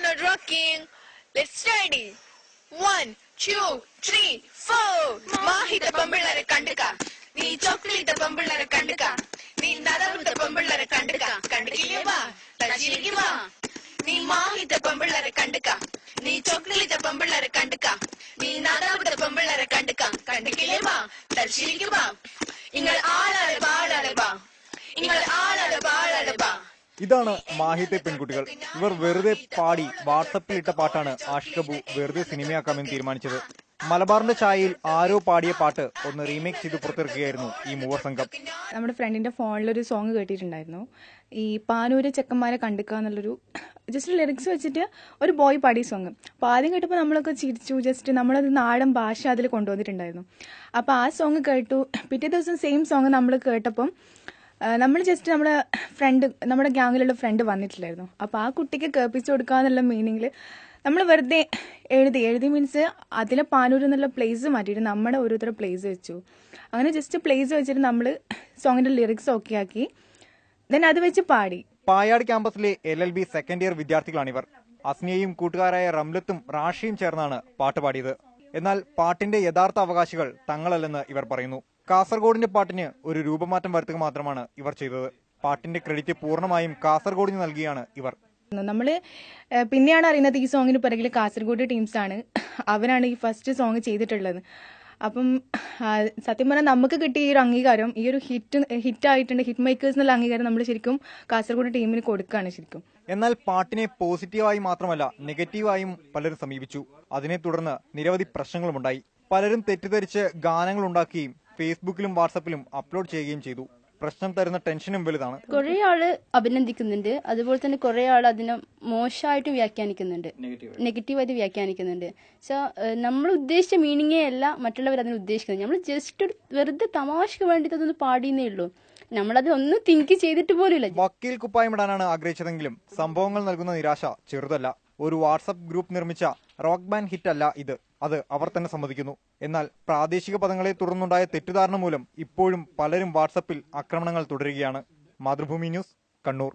not rocking. Let's study. 1, 2, 3, 4. Mahita pambillare kanduka. Nee chocolate pambillare kanduka. Nee nadavuta pambillare kanduka. Kandukille va. Tachiliki va. Nee mahita pambillare kanduka. Nee chocolate pambillare kanduka. Nee nadavuta pambillare kanduka. Kandukille va. Tachiliki va. Ingal aalale baalale va. Ingal aalale baalale va. ഇതാണ് മാഹിത്തെ പെൺകുട്ടികൾ. ഇവർ വെറുതെ പാടി വാട്സപ്പിൽ ഇട്ട പാട്ടാണ് ആഷിഖ് അബു വെറുതെ സിനിമയാക്കാമെന്ന് തീരുമാനിച്ചത്. മലബാറിന്റെ ചായയിൽ ആരോ പാടിയ പാട്ട് ഒന്ന് റീമേക്ക് ചെയ്ത് പുറത്തിറക്കുകയായിരുന്നു ഈ മൂവർ സംഘം. നമ്മുടെ ഫ്രണ്ടിന്റെ ഫോണിലൊരു സോങ് കേട്ടിട്ടുണ്ടായിരുന്നു, ഈ പാനൂര് ചെക്കന്മാരെ കണ്ടുക എന്നുള്ളൊരു ജസ്റ്റ് ലിറിക്സ് വെച്ചിട്ട് ഒരു ബോയ് പാടിയ സോങ്. അപ്പോൾ ആദ്യം കേട്ടപ്പോൾ നമ്മളൊക്കെ ചിരിച്ചു, ജസ്റ്റ് നമ്മളത് നാടൻ ഭാഷ അതിൽ കൊണ്ടുവന്നിട്ടുണ്ടായിരുന്നു. അപ്പോൾ ആ സോങ് കേട്ടു. പിറ്റേ ദിവസം സെയിം സോങ് നമ്മൾ കേട്ടപ്പം നമ്മൾ ജസ്റ്റ് നമ്മുടെ ഗ്യാങ്ങിലുള്ള ഫ്രണ്ട് വന്നിട്ടില്ലായിരുന്നു. അപ്പോൾ ആ കുട്ടിക്ക് കേൾപ്പിച്ചു കൊടുക്കുക എന്നുള്ള മീനിങ്ങിൽ നമ്മൾ വെറുതെ എഴുതി മീൻസ് അതിലെ പാനൂർ എന്നുള്ള പ്ലേസ് മാറ്റിയിട്ട് നമ്മുടെ ഓരോരുത്തരുടെ പ്ലേസ് വെച്ചു. അങ്ങനെ ജസ്റ്റ് പ്ലേസ് വെച്ചിട്ട് നമ്മൾ സോങ്ങിന്റെ ലിറിക്സ് ഓക്കെ ആക്കി, ദെൻ അത് വെച്ച് പാടി. പായാട് ക്യാമ്പസിലെ LLB സെക്കൻഡ് ഇയർ വിദ്യാർത്ഥികളാണിവർ. അസ്നിയയും കൂട്ടുകാരായ റംലത്തും റാഷിയും ചേർന്നാണ് പാട്ട് പാടിയത്. എന്നാൽ പാട്ടിന്റെ യഥാർത്ഥ അവകാശികൾ തങ്ങളല്ലെന്ന് ഇവർ പറയുന്നു. കാസർഗോഡിന്റെ പാട്ടിന് ഒരു രൂപമാറ്റം വരുത്തുക മാത്രമാണ് ഇവർ ചെയ്തത്. പാട്ടിന്റെ ക്രെഡിറ്റ് പൂർണ്ണമായും കാസർഗോഡിന് നൽകിയാണ് ഇവർ. നമ്മള് പിന്നെയാണ് അറിയുന്നത് ഈ സോങ്ങിന് പിറകിൽ കാസർഗോഡ് ടീംസാണ്, അവരാണ് ഈ ഫസ്റ്റ് സോങ് ചെയ്തിട്ടുള്ളത്. അപ്പം സത്യം പറഞ്ഞാൽ നമുക്ക് കിട്ടിയ ഈ ഒരു അംഗീകാരം, ഈ ഒരു ഹിറ്റായിട്ടുണ്ട്, ഹിറ്റ് മേക്കേഴ്സ് എന്നുള്ള അംഗീകാരം നമ്മൾ ശരിക്കും കാസർഗോഡ് ടീമിന് കൊടുക്കുകയാണ് ശരിക്കും. എന്നാൽ പാട്ടിനെ പോസിറ്റീവായി മാത്രമല്ല നെഗറ്റീവായും പലരും സമീപിച്ചു. അതിനെ തുടർന്ന് നിരവധി പ്രശ്നങ്ങളുമുണ്ടായി. പലരും തെറ്റിദ്ധരിച്ച് ഗാനങ്ങൾ ഉണ്ടാക്കുകയും ഫേസ്ബുക്കിലും വാട്സപ്പിലും അപ്ലോഡ് ചെയ്യുകയും ചെയ്തു. പ്രശ്നം തരുന്ന ടെൻഷനും വലുതാണ്. കുറെ ആള് അഭിനന്ദിക്കുന്നുണ്ട്, അതുപോലെ തന്നെ കുറെ ആൾ അതിനെ മോശമായിട്ട് വ്യാഖ്യാനിക്കുന്നുണ്ട്, നെഗറ്റീവായിട്ട് വ്യാഖ്യാനിക്കുന്നുണ്ട്. സോ നമ്മൾ ഉദ്ദേശിച്ച മീനിങ്ങേ അല്ല മറ്റുള്ളവർ അതിന് ഉദ്ദേശിക്കുന്നത്. നമ്മൾ ജസ്റ്റ് ഒരു വെറുതെ തമാശക്ക് വേണ്ടിയിട്ട് അതൊന്ന് പാടിയെന്നേ ഉള്ളൂ. നമ്മളത് ഒന്നും തിങ്ക് ചെയ്തിട്ട് പോലുമില്ല. വക്കീൽ കുപ്പായമിടാനാണ് ആഗ്രഹിച്ചതെങ്കിലും സംഭവങ്ങൾ നൽകുന്ന നിരാശ ചെറുതല്ല. ഒരു വാട്സപ്പ് ഗ്രൂപ്പ് നിർമ്മിച്ച റോക്ക് ബാൻഡ് ഹിറ്റ് അല്ല ഇത്, അത് അവർ തന്നെ സമ്മതിക്കുന്നു. എന്നാൽ പ്രാദേശിക പദങ്ങളെ തുടർന്നുണ്ടായ തെറ്റിദ്ധാരണ മൂലം ഇപ്പോഴും പലരും വാട്സപ്പിൽ ആക്രമണങ്ങൾ തുടരുകയാണ്. മാതൃഭൂമി ന്യൂസ്, കണ്ണൂർ.